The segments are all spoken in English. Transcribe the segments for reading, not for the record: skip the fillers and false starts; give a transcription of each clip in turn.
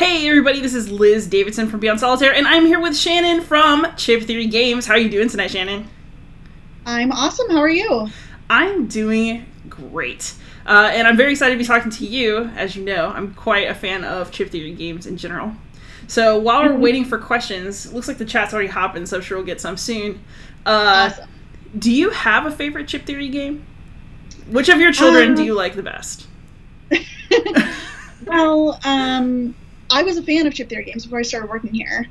Hey everybody, this is Liz Davidson from Beyond Solitaire, and I'm here with Shannon from Chip Theory Games. How are you doing tonight, Shannon? I'm awesome. How are you? I'm doing great. And I'm very excited to be talking to you. As you know, I'm quite a fan of Chip Theory Games in general. So while we're waiting for questions, looks like the chat's already hopping, so I'm sure we'll get some soon. Awesome. Do you have a favorite Chip Theory game? Which of your children do you like the best? Well, I was a fan of Chip Theory Games before I started working here.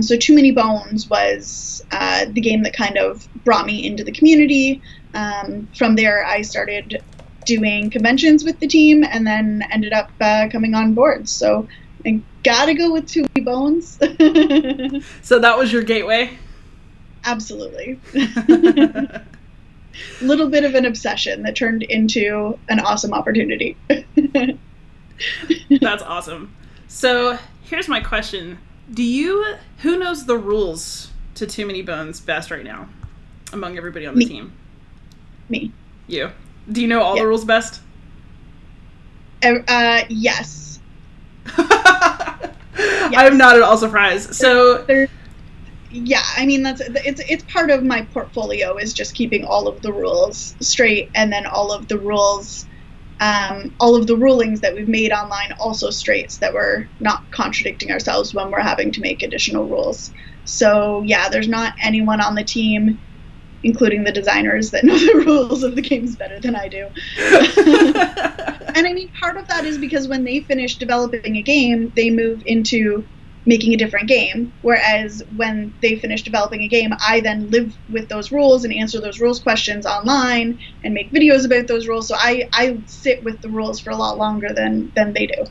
So Too Many Bones was the game that kind of brought me into the community. From there, I started doing conventions with the team and then ended up coming on board. So I gotta go with Too Many Bones. So that was your gateway? Absolutely. A little bit of an obsession that turned into an awesome opportunity. That's awesome. So here's my question. Who knows the rules to Too Many Bones best right now among everybody on the team? Me. You. Do you know all the rules best? Yes. I'm not at all surprised. So yeah, I mean it's part of my portfolio is just keeping all of the rules straight, and then all of the rules, all of the rulings that we've made online also straight, so that we're not contradicting ourselves when we're having to make additional rules. So yeah, there's not anyone on the team, including the designers, that know the rules of the games better than I do. And I mean, part of that is because when they finish developing a game, they move into making a different game, whereas when they finish developing a game, I then live with those rules and answer those rules questions online and make videos about those rules. So I sit with the rules for a lot longer than they do.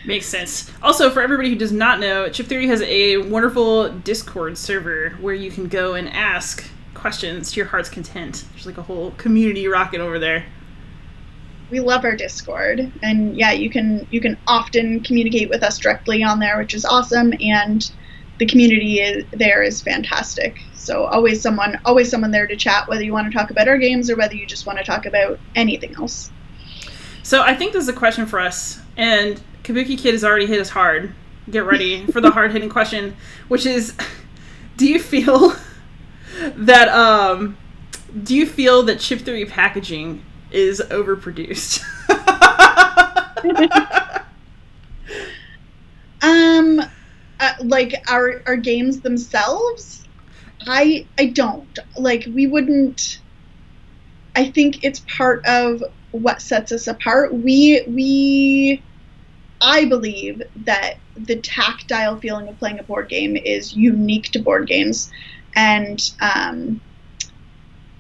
Makes sense. Also, for everybody who does not know, Chip Theory has a wonderful Discord server where you can go and ask questions to your heart's content. There's like a whole community rocking over there. We love our Discord, and yeah, you can often communicate with us directly on there, which is awesome, and the community there is fantastic. So always someone there to chat, whether you want to talk about our games or whether you just want to talk about anything else. So I think this is a question for us, and Kabuki Kid has already hit us hard. Get ready for the hard-hitting question, which is, do you feel that Chip Theory packaging is overproduced? Like our games themselves, I don't like. We wouldn't. I think it's part of what sets us apart. I believe that the tactile feeling of playing a board game is unique to board games, and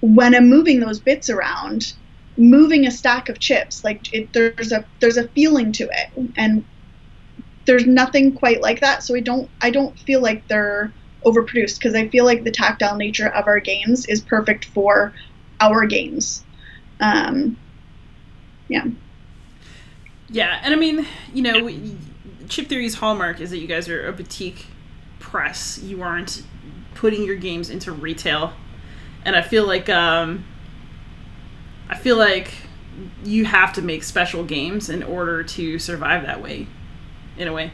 when I'm moving those bits around, moving a stack of chips, like there's a feeling to it, and there's nothing quite like that. So I don't feel like they're overproduced, because I feel like the tactile nature of our games is perfect for our games. Yeah, and I mean, you know, Chip Theory's hallmark is that you guys are a boutique press. You aren't putting your games into retail, and I feel like you have to make special games in order to survive that way, in a way.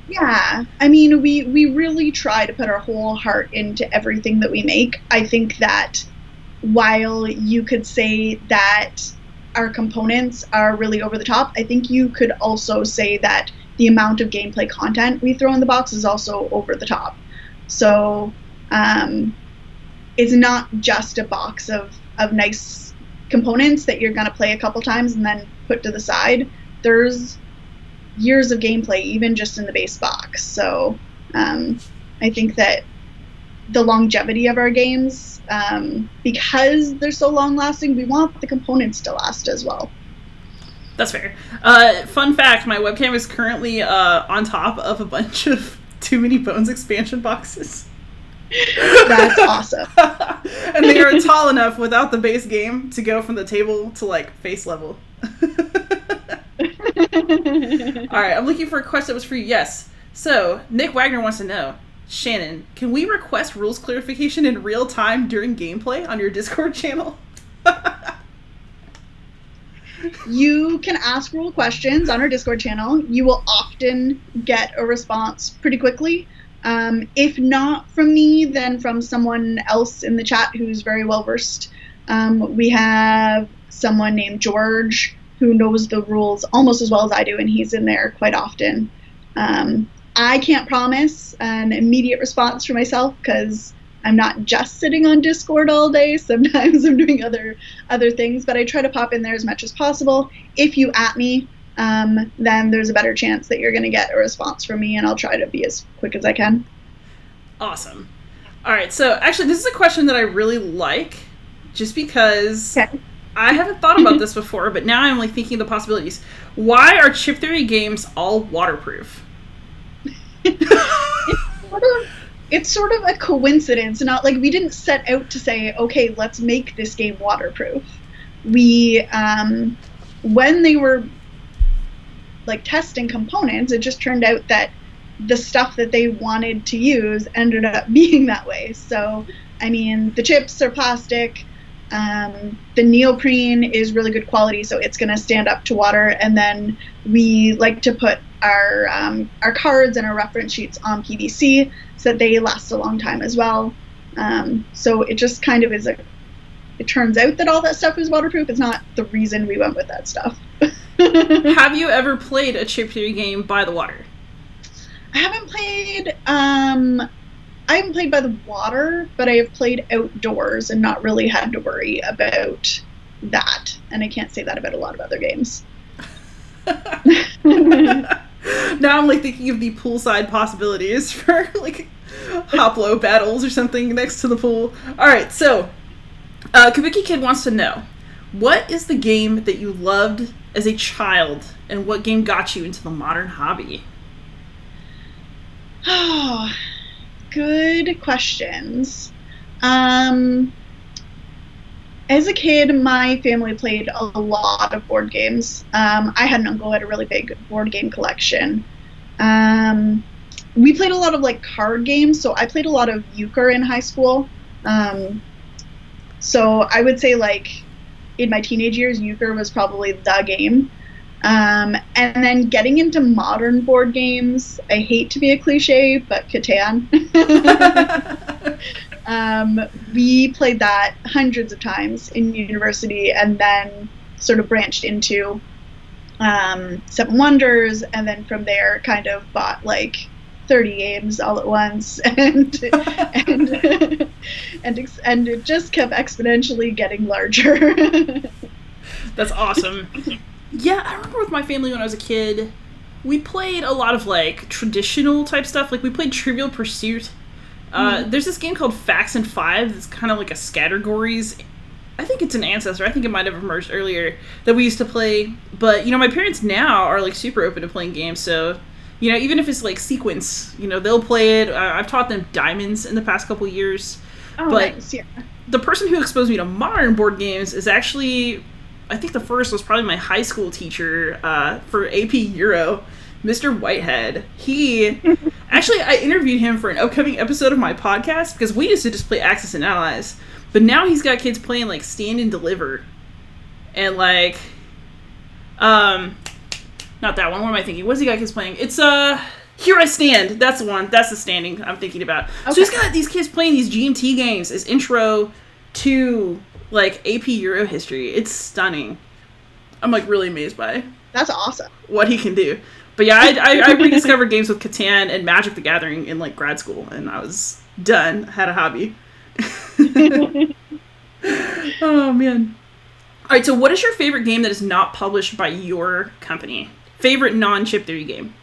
Yeah, I mean, we really try to put our whole heart into everything that we make. I think that while you could say that our components are really over the top, I think you could also say that the amount of gameplay content we throw in the box is also over the top. So it's not just a box of nice components that you're going to play a couple times and then put to the side. There's years of gameplay even just in the base box. So I think that the longevity of our games, because they're so long lasting, we want the components to last as well. That's fair. Fun fact, my webcam is currently on top of a bunch of Too Many Bones expansion boxes. That's awesome. And they are tall enough without the base game to go from the table to like face level. Alright, I'm looking for a question that was for you. Yes. So, Nick Wagner wants to know, Shannon, can we request rules clarification in real time during gameplay on your Discord channel? You can ask rule questions on our Discord channel. You will often get a response pretty quickly. If not from me, then from someone else in the chat who's very well versed. We have someone named George who knows the rules almost as well as I do, and he's in there quite often. I can't promise an immediate response for myself because I'm not just sitting on Discord all day. Sometimes I'm doing other things, but I try to pop in there as much as possible. If you at me, then there's a better chance that you're going to get a response from me, and I'll try to be as quick as I can. Awesome. All right, so actually this is a question that I really like, just because I haven't thought about this before, but now I'm like thinking of the possibilities. Why are chip theory games all waterproof? It's sort of a coincidence. Not like we didn't set out to say, okay, let's make this game waterproof. We, when they were like testing components, it just turned out that the stuff that they wanted to use ended up being that way. So, I mean, the chips are plastic. The neoprene is really good quality, so it's going to stand up to water. And then we like to put our cards and our reference sheets on PVC so that they last a long time as well. So it just kind of is it turns out that all that stuff is waterproof. It's not the reason we went with that stuff. Have you ever played a chip theory game by the water? I haven't played by the water, but I have played outdoors and not really had to worry about that. And I can't say that about a lot of other games. Now I'm like thinking of the poolside possibilities for like Hoplo battles or something next to the pool. All right, so Kabuki Kid wants to know, what is the game that you loved as a child, and what game got you into the modern hobby? Oh, good questions. As a kid, my family played a lot of board games. I had an uncle who had a really big board game collection. We played a lot of like card games, so I played a lot of euchre in high school. So I would say like in my teenage years, euchre was probably the game. And then getting into modern board games, I hate to be a cliche, but Catan. We played that hundreds of times in university, and then sort of branched into Seven Wonders, and then from there kind of bought like 30 games all at once, and it just kept exponentially getting larger. That's awesome. Yeah, I remember with my family when I was a kid, we played a lot of like traditional type stuff. Like we played Trivial Pursuit. There's this game called Facts and Five that's kind of like a Scattergories. I think it's an ancestor. I think it might have emerged earlier that we used to play. But, you know, my parents now are like super open to playing games. So, you know, even if it's like sequence, you know, they'll play it. I've taught them Diamonds in the past couple years. Oh, but nice, yeah. The person who exposed me to modern board games is actually, I think the first was probably my high school teacher for AP Euro, Mr. Whitehead. He, actually, I interviewed him for an upcoming episode of my podcast because we used to just play Axis and Allies. But now he's got kids playing, like, Stand and Deliver. And, like, not that one. What am I thinking? What's he got kids playing? It's, Here I Stand. That's the one. That's the standing I'm thinking about. Okay. So he's got these kids playing these GMT games as intro to, like, AP Euro history. It's stunning. I'm, like, really amazed by That's awesome. What he can do. But yeah, I rediscovered games with Catan and Magic the Gathering in, like, grad school. And I was done. Had a hobby. Oh, man. All right, so what is your favorite game that is not published by your company? Favorite non-chip theory game?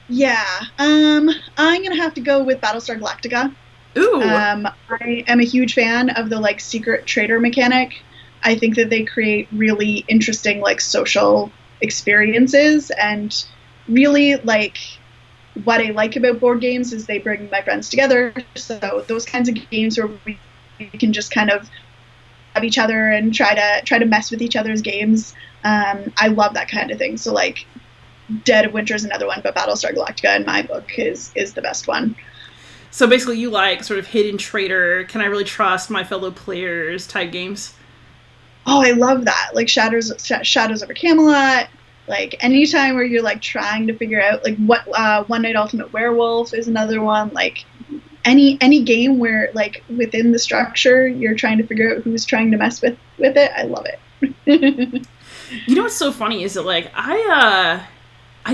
Yeah, I'm gonna have to go with Battlestar Galactica. Ooh. I am a huge fan of the like secret trader mechanic. I think that they create really interesting like social experiences, and really like what I like about board games is they bring my friends together. So those kinds of games where we can just kind of have each other and try to mess with each other's games. I love that kind of thing. So like Dead of Winter is another one, but Battlestar Galactica in my book is the best one. So basically you like sort of hidden traitor, can I really trust my fellow players type games? Oh, I love that. Like Shadows over Camelot. Like anytime where you're like trying to figure out like what One Night Ultimate Werewolf is another one. Like any game where like within the structure you're trying to figure out who's trying to mess with it. I love it. You know what's so funny is that like I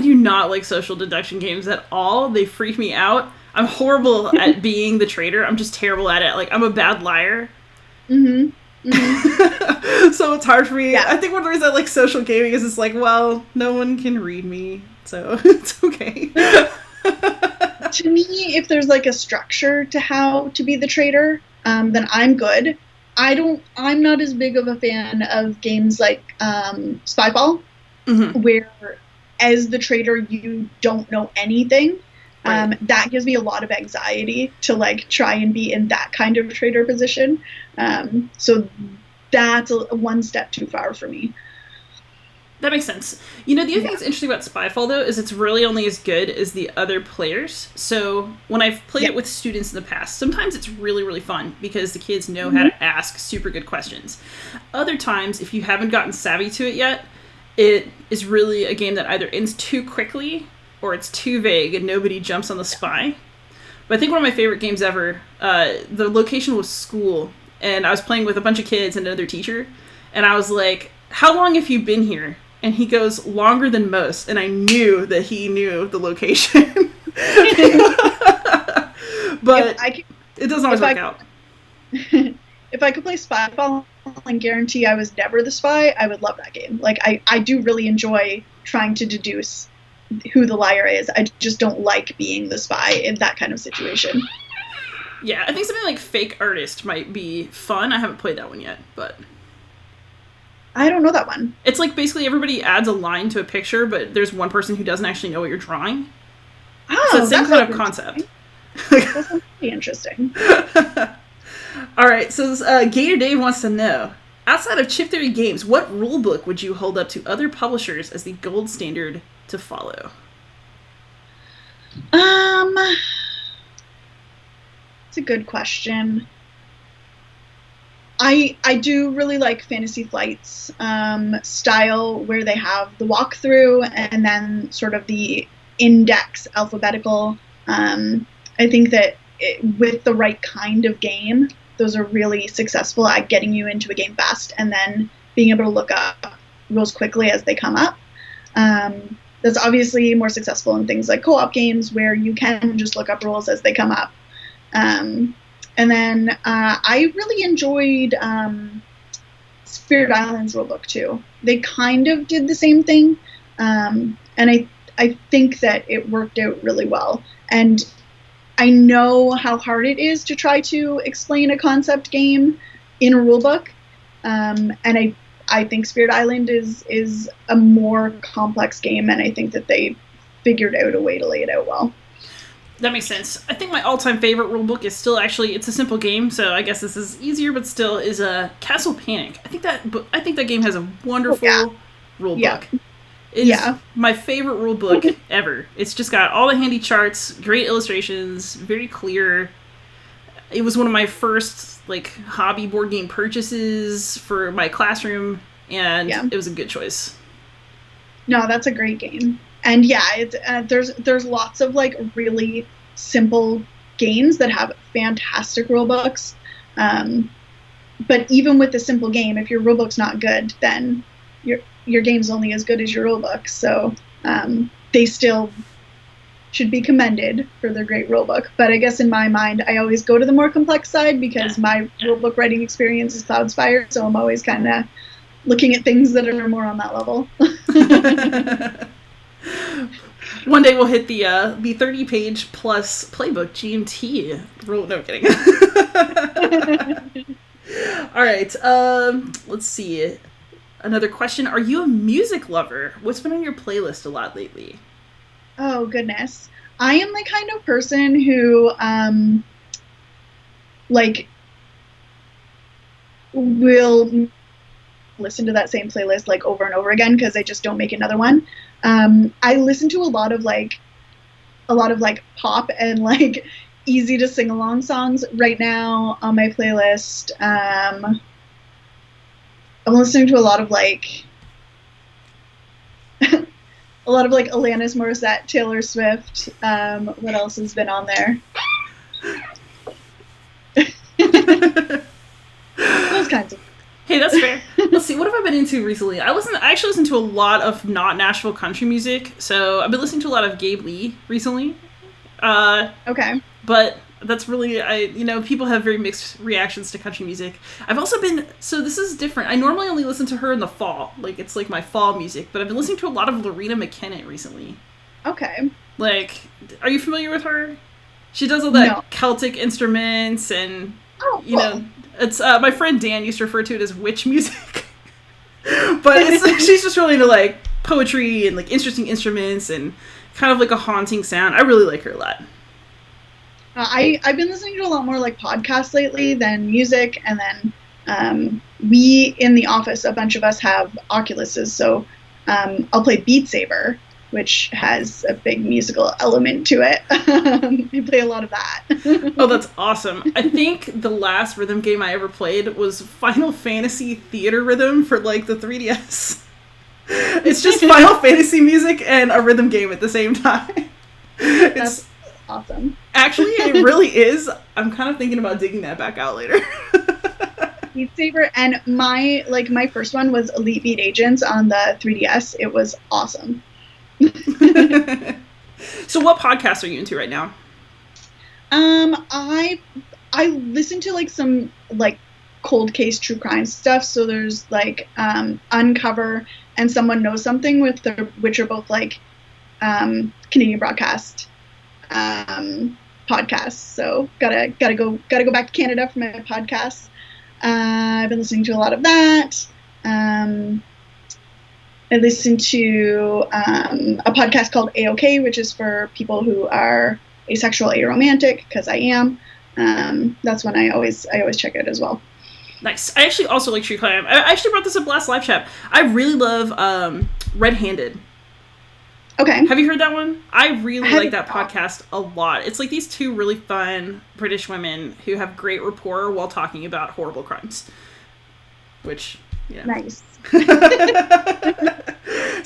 do not like social deduction games at all. They freak me out. I'm horrible at being the traitor. I'm just terrible at it. Like I'm a bad liar. Mm-hmm. Mm-hmm. So it's hard for me. Yeah. I think one of the reasons I like social gaming is it's like, well, no one can read me, so it's okay. To me, if there's like a structure to how to be the traitor, then I'm good. I'm not as big of a fan of games like Spyfall, Mm-hmm. where as the traitor you don't know anything. Right. That gives me a lot of anxiety to like try and be in that kind of traitor position. So that's one step too far for me. That makes sense. You know, the other thing Yeah. that's interesting about Spyfall, though, is it's really only as good as the other players. So when I've played Yeah. it with students in the past, sometimes it's really, really fun because the kids know how to ask super good questions. Other times, if you haven't gotten savvy to it yet, it is really a game that either ends too quickly or it's too vague and nobody jumps on the spy. But I think one of my favorite games ever, the location was school, and I was playing with a bunch of kids and another teacher, and I was like, how long have you been here? And he goes, longer than most. And I knew that he knew the location. But it doesn't always work out. If I could play Spyfall and guarantee I was never the spy, I would love that game. Like, I do really enjoy trying to deduce who the liar is. I just don't like being the spy in that kind of situation. Yeah, I think something like Fake Artist might be fun. I haven't played that one yet, but... I don't know that one. It's like basically everybody adds a line to a picture, but there's one person who doesn't actually know what you're drawing. Oh, So it's the same that kind of sounds concept. That sounds pretty interesting. All right, so Gator Dave wants to know, outside of chip theory games, what rule book would you hold up to other publishers as the gold standard to follow? It's a good question. I do really like Fantasy Flight's style, where they have the walkthrough and then sort of the index alphabetical. I think that with the right kind of game, those are really successful at getting you into a game fast and then being able to look up rules quickly as they come up. That's obviously more successful in things like co-op games where you can just look up rules as they come up. And then I really enjoyed Spirit Island's rulebook too. They kind of did the same thing, and I think that it worked out really well. And I know how hard it is to try to explain a concept game in a rulebook, and I think Spirit Island is a more complex game, and I think that they figured out a way to lay it out well. That makes sense. I think my all-time favorite rulebook is still actually, it's a simple game, so I guess this is easier, but still is a Castle Panic. I think that game has a wonderful rulebook. Yeah. It's my favorite rulebook ever. It's just got all the handy charts, great illustrations, very clear. It was one of my first like hobby board game purchases for my classroom, and it was a good choice. No, that's a great game. And yeah, it's, there's lots of like really simple games that have fantastic rulebooks. But even with the simple game, if your rulebook's not good, then your game's only as good as your rulebook. So they still should be commended for their great rulebook. But I guess in my mind, I always go to the more complex side because my rulebook writing experience is Cloudspire. So I'm always kind of looking at things that are more on that level. One day we'll hit the 30-page plus playbook GMT rule. No kidding. All right. Let's see. Another question: are you a music lover? What's been on your playlist a lot lately? Oh goodness, I am the kind of person who like will listen to that same playlist like over and over again because I just don't make another one. I listen to a lot of pop and like easy to sing along songs right now on my playlist. I'm listening to a lot of like Alanis Morissette, Taylor Swift. What else has been on there? Those kinds of. Hey, that's fair. Let's see, what have I been into recently? I actually listen to a lot of not Nashville country music, so I've been listening to a lot of Gabe Lee recently. Okay. But that's really, people have very mixed reactions to country music. I've also been, so this is different. I normally only listen to her in the fall. Like, it's like my fall music, but I've been listening to a lot of Lorena McKennitt recently. Okay. Like, are you familiar with her? She does all that No. Celtic instruments and, Oh, cool. it's, my friend Dan used to refer to it as witch music. But she's just really into, like, poetry and, like, interesting instruments and kind of, like, a haunting sound. I really like her a lot. I've been listening to a lot more, like, podcasts lately than music, and then we, in the office, a bunch of us have Oculuses, so I'll play Beat Saber, which has a big musical element to it. I play a lot of that. Oh, that's awesome. I think the last rhythm game I ever played was Final Fantasy Theater Rhythm for, like, the 3DS. It's just Final Fantasy music and a rhythm game at the same time. That's awesome. Actually, it really is. I'm kind of thinking about digging that back out later. Beat Saber, and my first one was Elite Beat Agents on the 3DS. It was awesome. So what podcasts are you into right now? I listen to like some like cold case true crime stuff. So there's like Uncover and Someone Knows Something, which are both like Canadian broadcast podcasts. So gotta go back to Canada for my podcasts. I've been listening to a lot of that. I listen to a podcast called A-OK, which is for people who are asexual, aromantic, because I am. That's one I always check out as well. Nice. I actually also like true crime. I actually brought this up last live chat. I really love Red Handed. Okay. Have you heard that one? I really like that podcast a lot. It's like these two really fun British women who have great rapport while talking about horrible crimes. Which, yeah. Nice. It's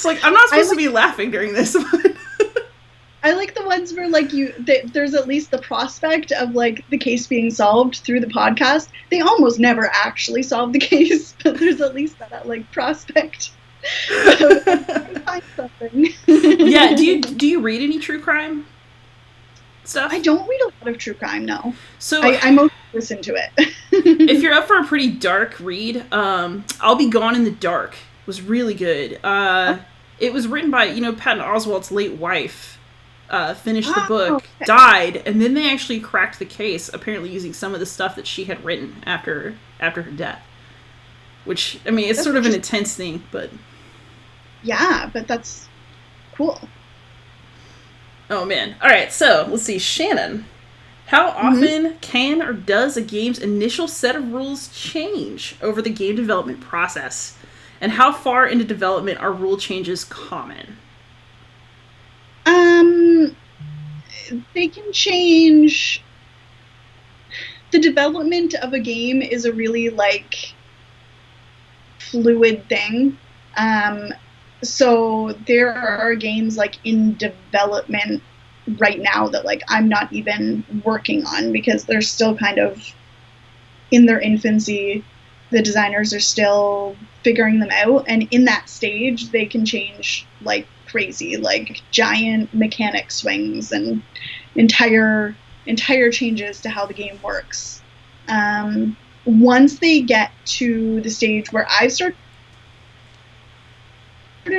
like, I'm not supposed to be laughing during this, but I like the ones where like there's at least the prospect of like the case being solved through the podcast. They almost never actually solve the case, but there's at least that like prospect. Find something. Yeah, do you read any true crime stuff? I don't read a lot of true crime, no. So I mostly listen to it. If you're up for a pretty dark read, I'll Be Gone in the Dark was really good. It was written by, Patton Oswalt's late wife. Finished the book, okay. Died, and then they actually cracked the case, apparently using some of the stuff that she had written after her death. Which, I mean, it's That's sort of an intense thing, but... Yeah, but that's cool. Oh, man. All right, so, let's see. Shannon, how often can or does a game's initial set of rules change over the game development process? And how far into development are rule changes common? They can change. The development of a game is a really, like, fluid thing. So there are games, like, in development right now that, like, I'm not even working on because they're still kind of in their infancy. The designers are still figuring them out. And in that stage, they can change, like, crazy, like giant mechanic swings and entire changes to how the game works. Once they get to the stage where I've started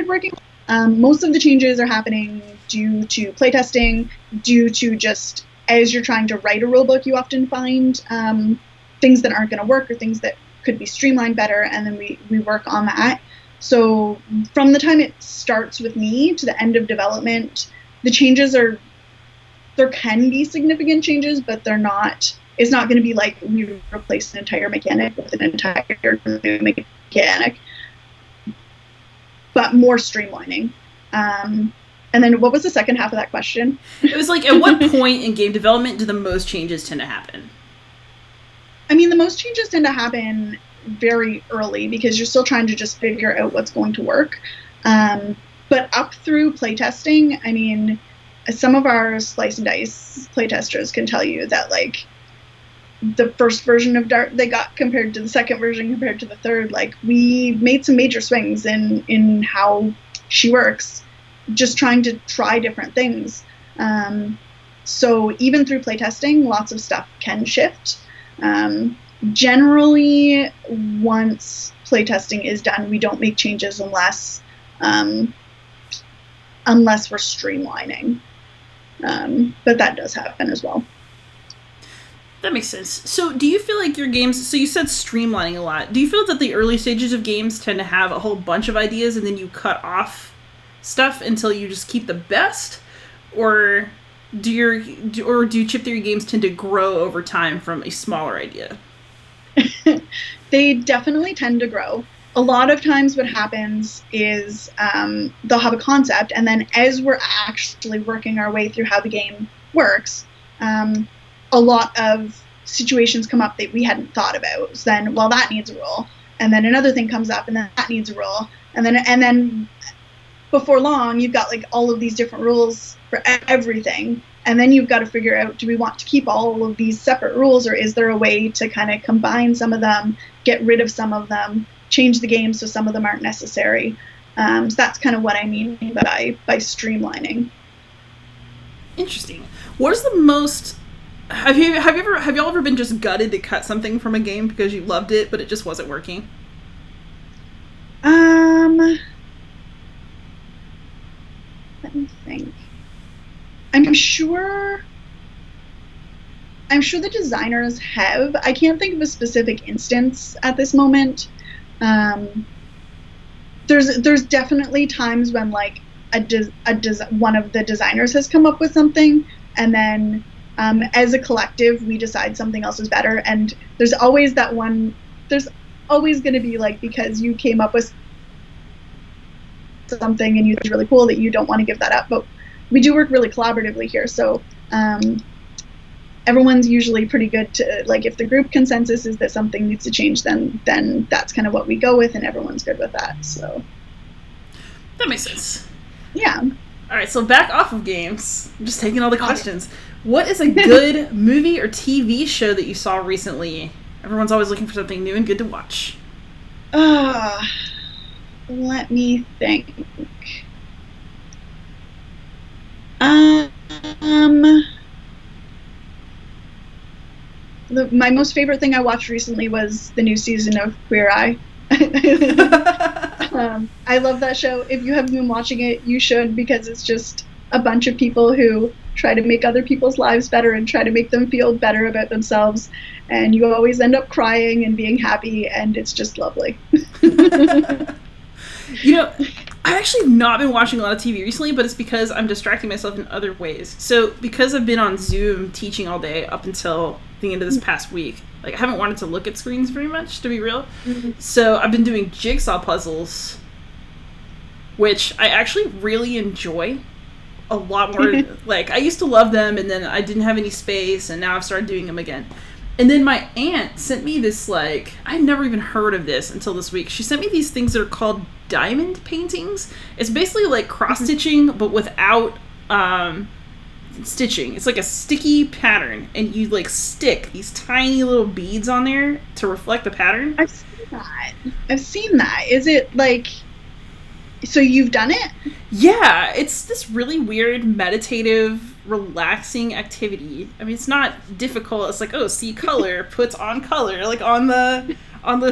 working, most of the changes are happening due to playtesting, due to just as you're trying to write a rulebook, you often find things that aren't going to work or things that could be streamlined better, and then we work on that. So from the time it starts with me to the end of development, the changes there can be significant changes, but it's not going to be like we replace an entire mechanic with an entire new mechanic, but more streamlining. And then what was the second half of that question? It was like, at what point in game development do the most changes tend to happen? I mean, the most changes tend to happen very early because you're still trying to just figure out what's going to work. But up through playtesting, I mean, some of our Slice and Dice playtesters can tell you that, like, the first version of Dart they got compared to the second version compared to the third, like, we made some major swings in how she works, just trying to try different things. So even through playtesting, lots of stuff can shift. Generally, once playtesting is done, we don't make changes unless we're streamlining. But that does happen as well. That makes sense. So do you feel like your games, so you said streamlining a lot, do you feel that the early stages of games tend to have a whole bunch of ideas and then you cut off stuff until you just keep the best? Or do chip theory games tend to grow over time from a smaller idea? They definitely tend to grow. A lot of times what happens is they'll have a concept, and then as we're actually working our way through how the game works, a lot of situations come up that we hadn't thought about. So then, well, that needs a rule. And then another thing comes up, and then that needs a rule. And then before long, you've got, like, all of these different rules for everything. And then you've got to figure out, do we want to keep all of these separate rules, or is there a way to kind of combine some of them, get rid of some of them, change the game so some of them aren't necessary? So that's kind of what I mean by streamlining. Interesting. What is the most... Have y'all ever been just gutted to cut something from a game because you loved it, but it just wasn't working? Let me think. I'm sure the designers have. I can't think of a specific instance at this moment. There's definitely times when, like, one of the designers has come up with something, and then as a collective we decide something else is better, and there's always going to be, like, because you came up with something and you think it's really cool that you don't want to give that up. But we do work really collaboratively here, so everyone's usually pretty good to, like, if the group consensus is that something needs to change, then that's kind of what we go with, and everyone's good with that. So that makes sense. Yeah. All right, so back off of games. I'm just taking all the questions. What is a good movie or TV show that you saw recently? Everyone's always looking for something new and good to watch. Let me think. My most favorite thing I watched recently was the new season of Queer Eye. I love that show. If you haven't been watching it, you should, because it's just a bunch of people who try to make other people's lives better and try to make them feel better about themselves, and you always end up crying and being happy, and it's just lovely. You know, I actually have not been watching a lot of TV recently, but it's because I'm distracting myself in other ways. So because I've been on Zoom teaching all day up until the end of this past week, like, I haven't wanted to look at screens very much, to be real. Mm-hmm. So I've been doing jigsaw puzzles, which I actually really enjoy a lot more. Like, I used to love them, and then I didn't have any space, and now I've started doing them again. And then my aunt sent me this, like, I'd never even heard of this until this week. She sent me these things that are called diamond paintings. It's basically like cross-stitching, but without stitching. It's like a sticky pattern, and you, like, stick these tiny little beads on there to reflect the pattern. I've seen that. Is it, like... So you've done it? Yeah, it's this really weird, meditative, relaxing activity. I mean, it's not difficult. It's like, oh, see color, puts on color, like, on the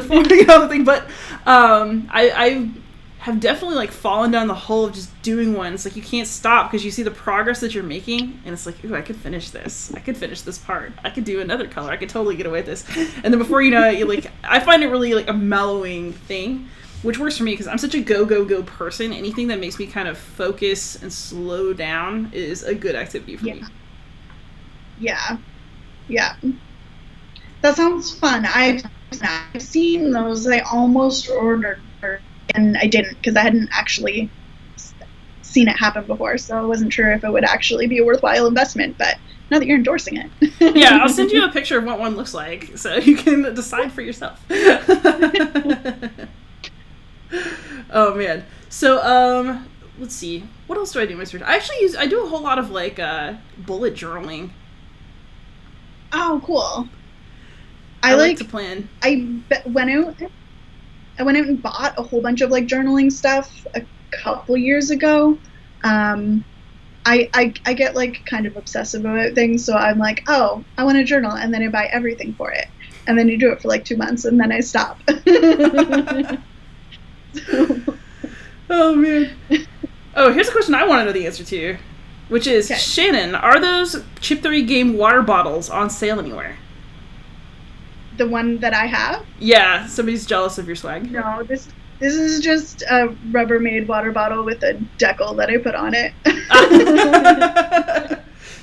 thing. But I have definitely, like, fallen down the hole of just doing one. It's like you can't stop because you see the progress that you're making, and it's like, ooh, I could finish this. I could finish this part. I could do another color. I could totally get away with this. And then before you know it, you, like, I find it really, like, a mellowing thing, which works for me because I'm such a go person. Anything that makes me kind of focus and slow down is a good activity for me. Yeah. That sounds fun. I've seen those. I almost ordered, and I didn't because I hadn't actually seen it happen before, so I wasn't sure if it would actually be a worthwhile investment. But Now that you're endorsing it. Yeah, I'll send you a picture of what one looks like so you can decide for yourself. Oh man. So let's see. What else do I do in my search? I do a whole lot of like bullet journaling. Oh, cool. I like to plan. I went out and bought a whole bunch of like journaling stuff a couple years ago. I get like kind of obsessive about things, so I'm like, oh, I want to journal, and then I buy everything for it, and then you do it for like 2 months, and then I stop. Oh man. Oh, here's a question I want to know the answer to, which is, okay. Shannon, are those Chip Theory game water bottles on sale anywhere? The one that I have? Yeah, somebody's jealous of your swag. No, this is just a Rubbermaid water bottle with a decal that I put on it.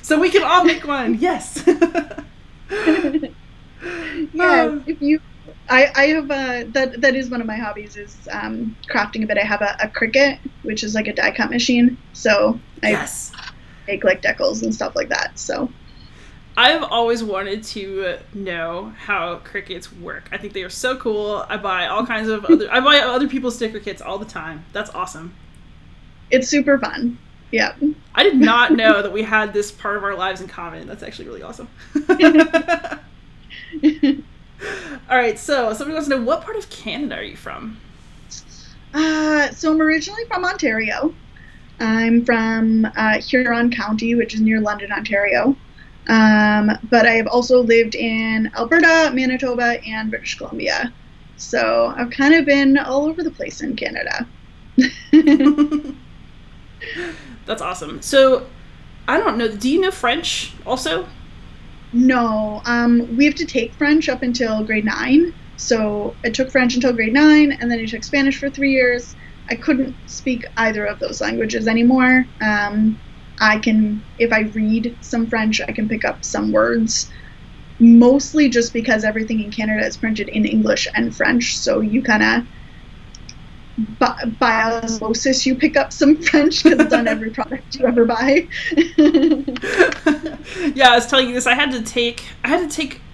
So we can all make one. Yes. Yeah, if you, I have that is one of my hobbies is crafting a bit. I have a Cricut, which is like a die cut machine. So I make like decals and stuff like that. So I've always wanted to know how Cricuts work. I think they are so cool. I buy all kinds of other people's sticker kits all the time. That's awesome. It's super fun. Yeah. I did not know that we had this part of our lives in common. That's actually really awesome. All right, so somebody wants to know, what part of Canada are you from? So I'm originally from Ontario. I'm from Huron County, which is near London, Ontario. But I have also lived in Alberta, Manitoba, and British Columbia. So I've kind of been all over the place in Canada. That's awesome. So I don't know, do you know French also? No, we have to take French up until grade 9. So I took French until grade 9, and then I took Spanish for 3 years. I couldn't speak either of those languages anymore. I can, if I read some French, I can pick up some words, mostly just because everything in Canada is printed in English and French, so you kind of, by osmosis, you pick up some French because it's on every product you ever buy. Yeah, I was telling you this, I had to take,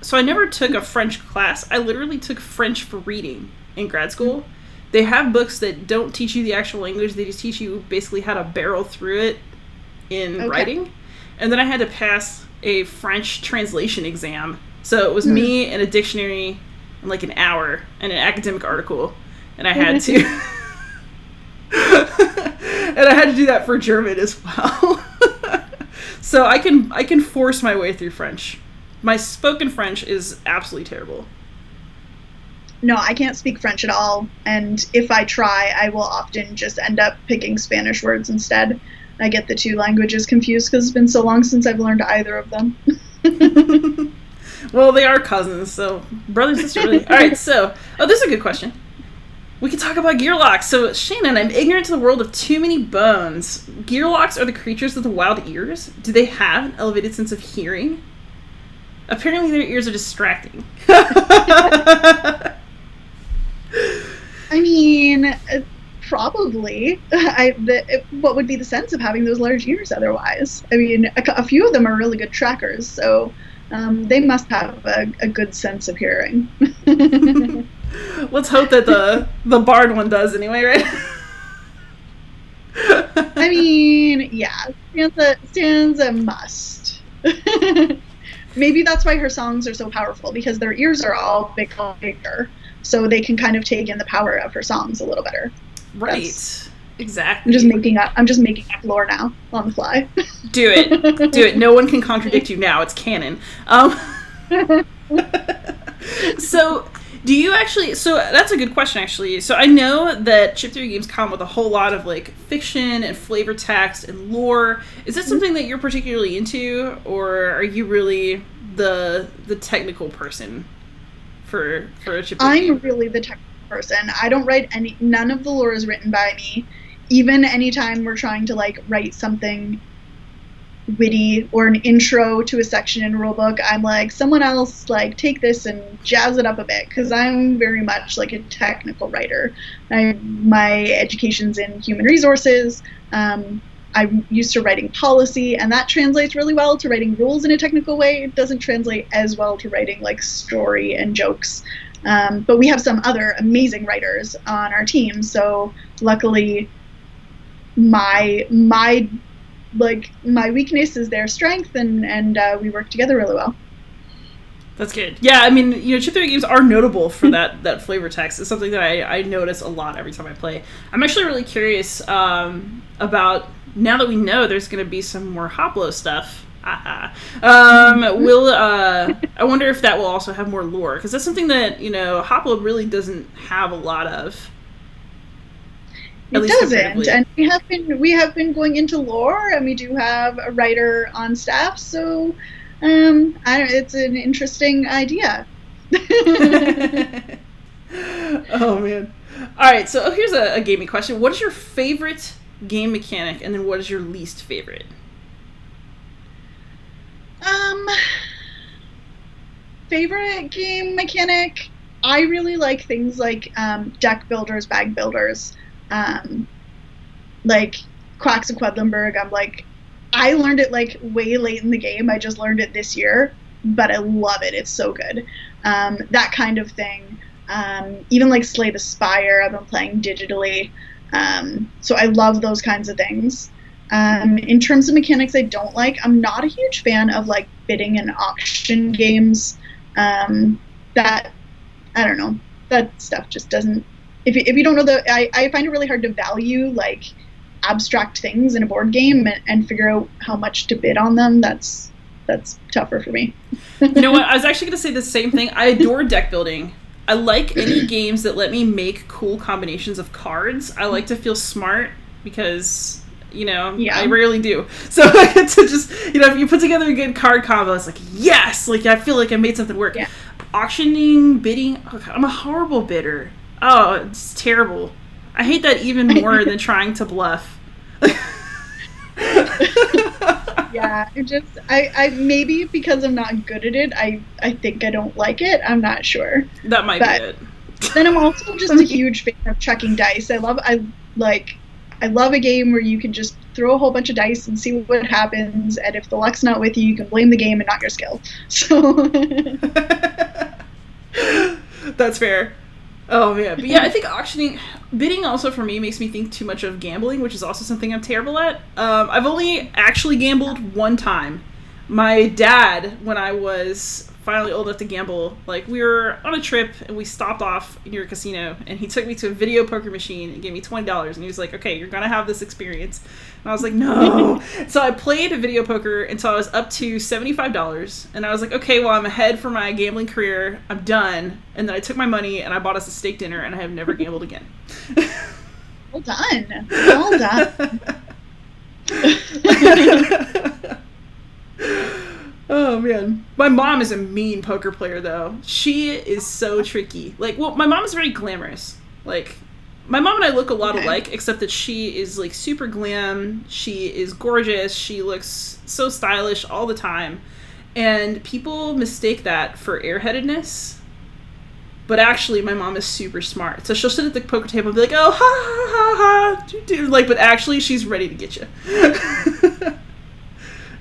so I never took a French class. I literally took French for reading in grad school. They have books that don't teach you the actual language, they just teach you basically how to barrel through it in writing. And then I had to pass a French translation exam. So it was me and a dictionary in like an hour and an academic article. And I had to and I had to do that for German as well. So I can force my way through French. My spoken French is absolutely terrible. No, I can't speak French at all. And if I try, I will often just end up picking Spanish words instead. I get the two languages confused because it's been so long since I've learned either of them. Well, they are cousins, so brother and sister, really. All right, so, this is a good question. We can talk about gearlocks. So, Shannon, I'm ignorant to the world of too many bones. Gearlocks are the creatures with the wild ears. Do they have an elevated sense of hearing? Apparently their ears are distracting. I mean, probably. What would be the sense of having those large ears otherwise? I mean, a few of them are really good trackers, so they must have a good sense of hearing. Let's hope that the barred one does anyway, right? I mean, yeah, Stanza must. Maybe that's why her songs are so powerful, because their ears are all bigger, so they can kind of take in the power of her songs a little better. Right. Exactly. I'm just making up lore now on the fly. Do it. No one can contradict you now. It's canon. So, do you actually... So, that's a good question, actually. So, I know that Chip Theory games come with a whole lot of, like, fiction and flavor text and lore. Is this something that you're particularly into, or are you really the technical person for a Chip Theory game? I'm really the technical person. I don't write none of the lore is written by me. Even anytime we're trying to, like, write something witty or an intro to a section in a rulebook, I'm like, someone else, like, take this and jazz it up a bit, because I'm very much like a technical writer. My education's in human resources, I'm used to writing policy, and that translates really well to writing rules in a technical way. It doesn't translate as well to writing like story and jokes. But we have some other amazing writers on our team, so luckily my weakness is their strength, and we work together really well. That's good. Yeah, I mean, chip theory games are notable for that flavor text. It's something that I notice a lot every time I play. I'm actually really curious about, now that we know there's going to be some more Hoplo stuff. I wonder if that will also have more lore, because that's something that Hoplo really doesn't have a lot of. It doesn't, and we have been going into lore, and we do have a writer on staff, so it's an interesting idea. Oh man! All right, so here's a gaming question: what is your favorite game mechanic, and then what is your least favorite? Favorite game mechanic? I really like things like deck builders, bag builders. Like Quacks of Quedlinburg, I learned it like way late in the game. I just learned it this year, but I love it. It's so good. That kind of thing. Even like Slay the Spire, I've been playing digitally. So I love those kinds of things. In terms of mechanics I don't like, I'm not a huge fan of like bidding and auction games. That, I don't know, that stuff just doesn't, if you don't know I find it really hard to value like abstract things in a board game and figure out how much to bid on them. That's tougher for me. You know what? I was actually going to say the same thing. I adore deck building. I like any games that let me make cool combinations of cards. I like to feel smart because, I rarely do. So I get to just, if you put together a good card combo, it's like, yes! Like, I feel like I made something work. Yeah. Auctioning, bidding, I'm a horrible bidder. Oh, it's terrible. I hate that even more than trying to bluff. Yeah, I maybe because I'm not good at it, I think I don't like it. I'm not sure. That might be it. Then I'm also just a huge fan of checking dice. I love a game where you can just throw a whole bunch of dice and see what happens, and if the luck's not with you, you can blame the game and not your skill. So that's fair. Oh man, but yeah, I think bidding also for me makes me think too much of gambling, which is also something I'm terrible at. I've only actually gambled one time. My dad, when I was finally old enough to gamble, like we were on a trip and we stopped off near a casino, and he took me to a video poker machine and gave me $20, and he was like, "Okay, you're gonna have this experience." And I was like, "No." So I played video poker until I was up to $75, and I was like, "Okay, well I'm ahead for my gambling career. I'm done." And then I took my money and I bought us a steak dinner, and I have never gambled again. Well done. Well done. Oh man, my mom is a mean poker player though. She is so tricky. Like, well, my mom is very glamorous. Like, my mom and I look a lot alike, except that she is like super glam. She is gorgeous. She looks so stylish all the time, and people mistake that for airheadedness. But actually, my mom is super smart. So she'll sit at the poker table and be like, "Oh, ha ha ha ha," like, but actually, she's ready to get you.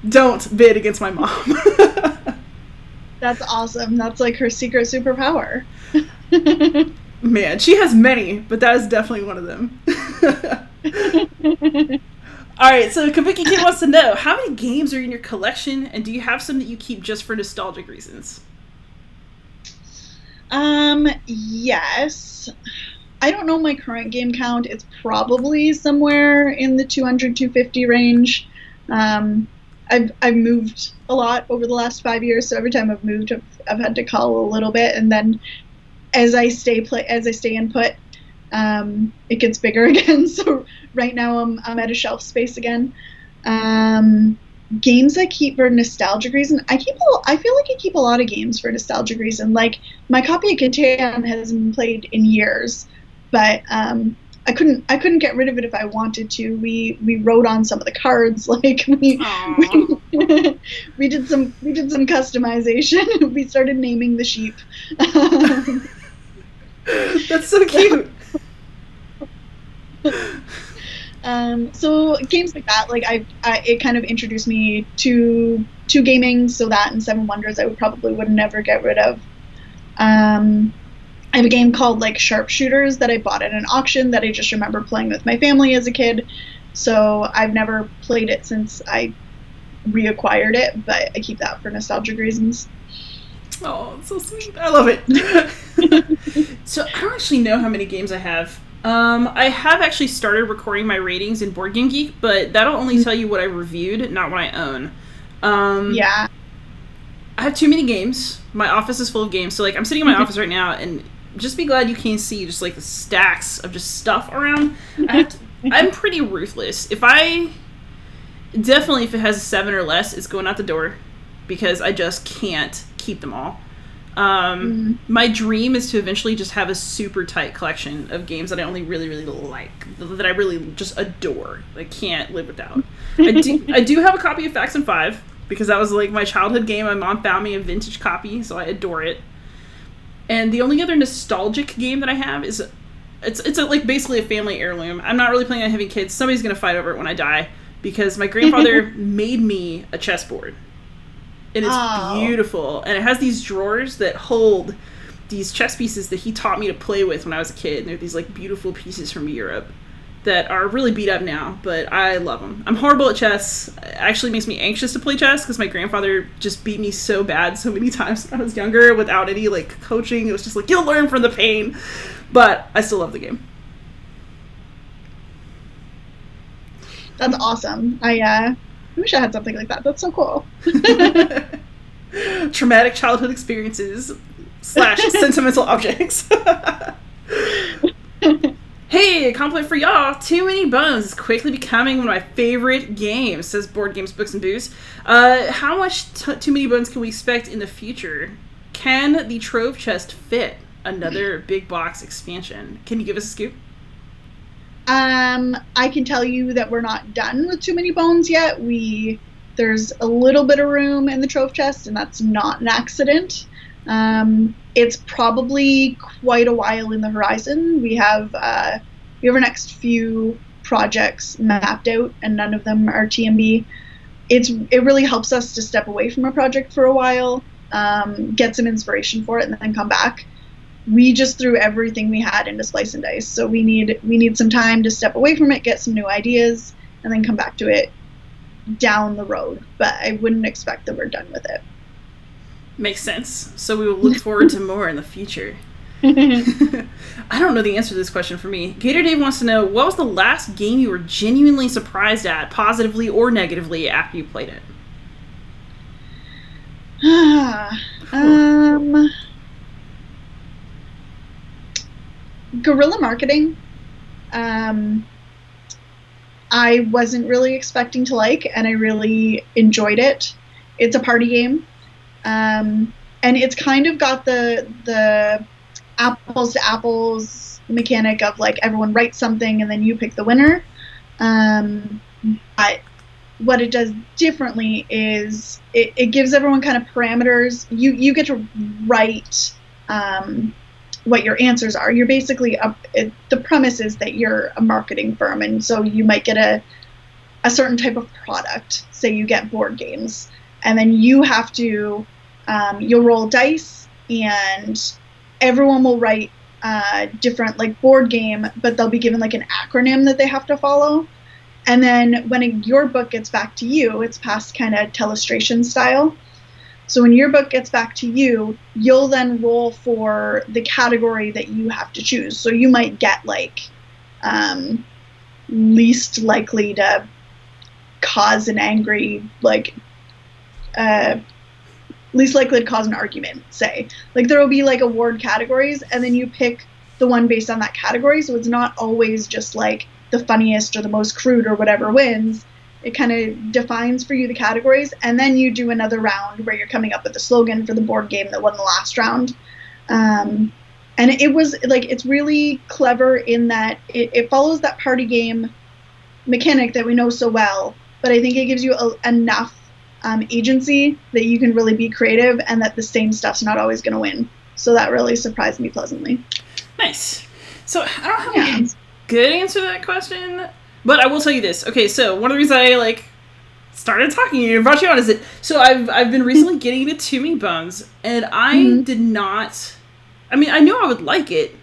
Don't bid against my mom. That's awesome. That's like her secret superpower. Man, she has many, but that is definitely one of them. All right, so Kabuki Kid wants to know, how many games are in your collection, and do you have some that you keep just for nostalgic reasons? Yes. I don't know my current game count. It's probably somewhere in the 200, 250 range. I've moved a lot over the last 5 years, so every time I've moved, I've had to cull a little bit, and then as I stay in put, it gets bigger again. So right now I'm at a shelf space again. Games I keep for nostalgic reason. I feel like I keep a lot of games for nostalgic reason. Like my copy of Catan hasn't been played in years, but I couldn't get rid of it if I wanted to. We wrote on some of the cards, like we did some customization. We started naming the sheep. That's so cute. So games like that, like it kind of introduced me to gaming. So that and Seven Wonders, I would never get rid of. I have a game called like Sharpshooters that I bought at an auction that I just remember playing with my family as a kid. So I've never played it since I reacquired it, but I keep that for nostalgic reasons. Oh, it's so sweet. I love it. So I don't actually know how many games I have. I have actually started recording my ratings in Board Game Geek, but that'll only tell you what I reviewed, not what I own. Yeah. I have too many games. My office is full of games. So, like, I'm sitting in my office right now, and just be glad you can't see just, like, the stacks of just stuff around. I'm pretty ruthless. If it has a 7 or less, it's going out the door because I just can't keep them all. My dream is to eventually just have a super tight collection of games that I only really, really like, that I really just adore. I can't live without. I do have a copy of Facts and 5 because that was like my childhood game. My mom found me a vintage copy, so I adore it. And the only other nostalgic game that I have is it's like basically a family heirloom. I'm not really planning on having kids. Somebody's gonna fight over it when I die because my grandfather made me a chessboard. And it's beautiful. And it has these drawers that hold these chess pieces that he taught me to play with when I was a kid. And they're these, like, beautiful pieces from Europe that are really beat up now, but I love them. I'm horrible at chess. It actually makes me anxious to play chess because my grandfather just beat me so bad so many times when I was younger without any, like, coaching. It was just like, you'll learn from the pain. But I still love the game. That's awesome. I wish I had something like that. That's so cool. Traumatic childhood experiences / sentimental objects. Hey, a compliment for y'all. Too Many Bones is quickly becoming one of my favorite games, says Board Games, Books, and Booze. How much Too Many Bones can we expect in the future? Can the Trove Chest fit another big box expansion? Can you give us a scoop? I can tell you that we're not done with Too Many Bones yet. There's a little bit of room in the Trove Chest, and that's not an accident. It's probably quite a while in the horizon. We have our next few projects mapped out, and none of them are TMB. It really helps us to step away from a project for a while, get some inspiration for it, and then come back. We just threw everything we had into Slice and Dice, so we need some time to step away from it, get some new ideas, and then come back to it down the road. But I wouldn't expect that we're done with it. Makes sense. So we will look forward to more in the future. I don't know the answer to this question for me. Gator Dave wants to know, what was the last game you were genuinely surprised at, positively or negatively, after you played it? Guerrilla marketing. I wasn't really expecting to like, and I really enjoyed it. It's a party game, and it's kind of got the apples to apples mechanic of like everyone writes something and then you pick the winner. But what it does differently is it gives everyone kind of parameters. You get to write what your answers are. You're basically the premise is that you're a marketing firm, and so you might get a certain type of product. Say you get board games, and then you have to you'll roll dice, and everyone will write different like board game, but they'll be given like an acronym that they have to follow. And then when your book gets back to you, it's passed kind of telestration style. So when your book gets back to you, you'll then roll for the category that you have to choose. So you might get like least likely to cause an angry, like least likely to cause an argument, say. Like there will be like award categories, and then you pick the one based on that category. So it's not always just like the funniest or the most crude or whatever wins. It kind of defines for you the categories, and then you do another round where you're coming up with a slogan for the board game that won the last round. And it was like, it's really clever in that it follows that party game mechanic that we know so well, but I think it gives you enough agency that you can really be creative, and that the same stuff's not always going to win. So that really surprised me pleasantly. Nice. So I don't have a good answer to that question, But I will tell you this. Okay, so one of the reasons I like started talking to you and brought you on is that so I've been recently getting into Too Many Bones, and I did not. I mean, I knew I would like it,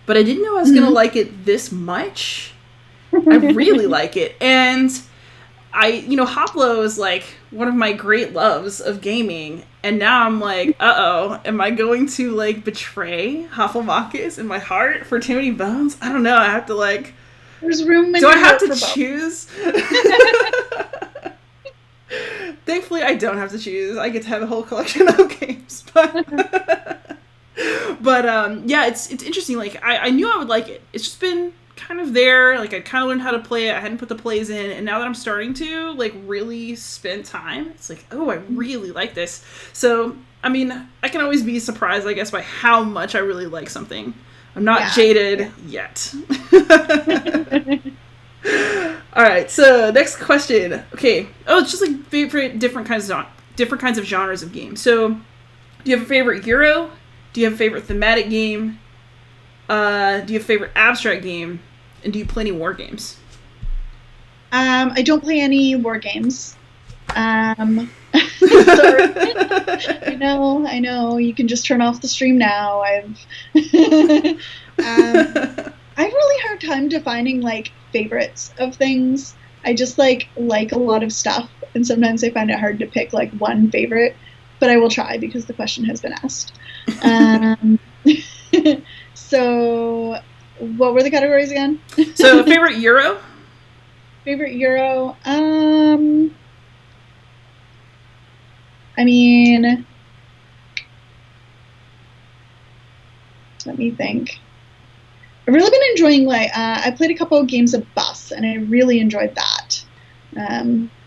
but I didn't know I was gonna like it this much. I really like it, and Hoplo is like one of my great loves of gaming, and now I'm like, am I going to like betray Hofflemakis in my heart for Too Many Bones? I don't know. I have to like. There's room. Do I have to choose? Thankfully, I don't have to choose. I get to have a whole collection of games, but yeah, it's interesting. Like I knew I would like it. It's just been kind of there. Like I kind of learned how to play it. I hadn't put the plays in, and now that I'm starting to like really spend time, it's like, oh, I really like this. So I mean, I can always be surprised, I guess, by how much I really like something. I'm not jaded yet. All right. So next question. Okay. Oh, it's just like favorite different kinds of genres of games. So, do you have a favorite Euro? Do you have a favorite thematic game? Do you have a favorite abstract game? And do you play any war games? I don't play any war games. Sorry. I know. You can just turn off the stream now. I have really hard time defining like favorites of things. I just like a lot of stuff, and sometimes I find it hard to pick like one favorite. But I will try because the question has been asked. So, what were the categories again? So, favorite Euro? Favorite Euro? I mean, let me think. I've really been enjoying, like, I played a couple of games of Bus, and I really enjoyed that.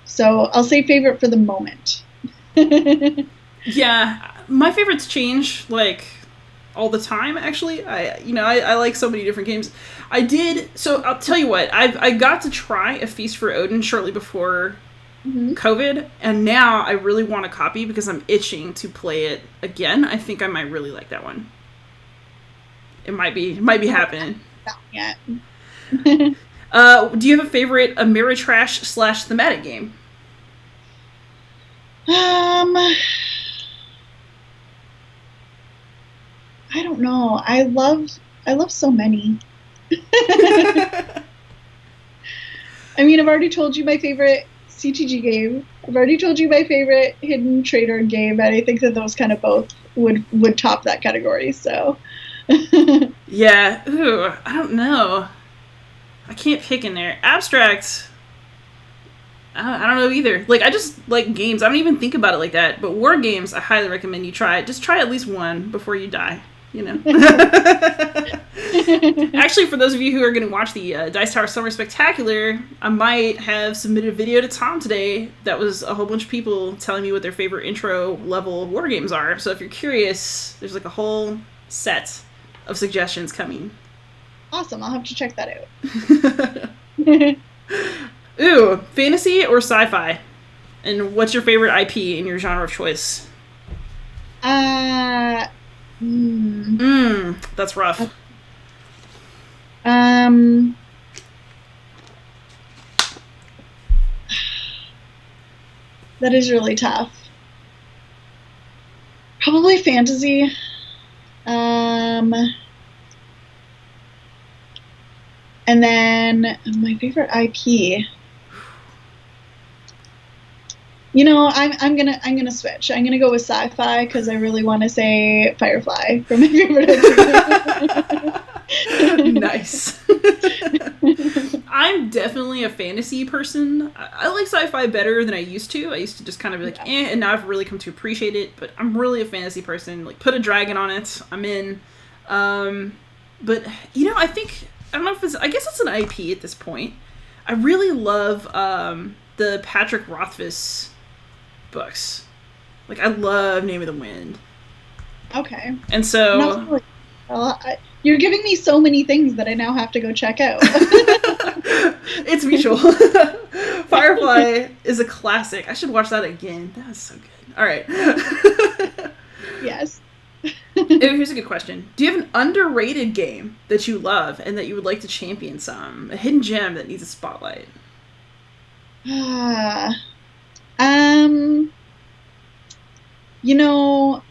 So I'll say favorite for the moment. Yeah, my favorites change, like, all the time, actually. I like so many different games. So I'll tell you what, I got to try A Feast for Odin shortly before COVID, and now I really want a copy because I'm itching to play it again. I think I might really like that one. It might be happening. Not yet. Do you have a favorite Ameritrash / thematic game? I don't know. I love so many. I mean, I've already told you my favorite CTG game. I've already told you my favorite Hidden Trader game, and I think that those kind of both would top that category, so. Yeah. Ooh, I don't know. I can't pick in there. Abstract. I don't know either. Like, I just like games. I don't even think about it like that. But war games, I highly recommend you try it. Just try at least one before you die. You know. Actually, for those of you who are going to watch the Dice Tower Summer Spectacular, I might have submitted a video to Tom today that was a whole bunch of people telling me what their favorite intro level war games are. So if you're curious, there's like a whole set of suggestions coming. Awesome. I'll have to check that out. Ooh, fantasy or sci-fi? And what's your favorite IP in your genre of choice? That's rough. That is really tough. Probably fantasy. And then my favorite IP. You know, I'm gonna switch. I'm gonna go with sci-fi because I really want to say Firefly for my favorite IP. Nice. I'm definitely a fantasy person. I like sci-fi better than I used to. I used to just kind of be like, and now I've really come to appreciate it. But I'm really a fantasy person. Like, put a dragon on it, I'm in. But you know, I don't know if I guess it's an IP at this point. I really love the Patrick Rothfuss books. Like, I love Name of the Wind. Okay. And so... you're giving me so many things that I now have to go check out. It's mutual. Firefly is a classic. I should watch that again. That was so good. All right. Yes. And here's a good question. Do you have an underrated game that you love and that you would like to champion some? A hidden gem that needs a spotlight? You know,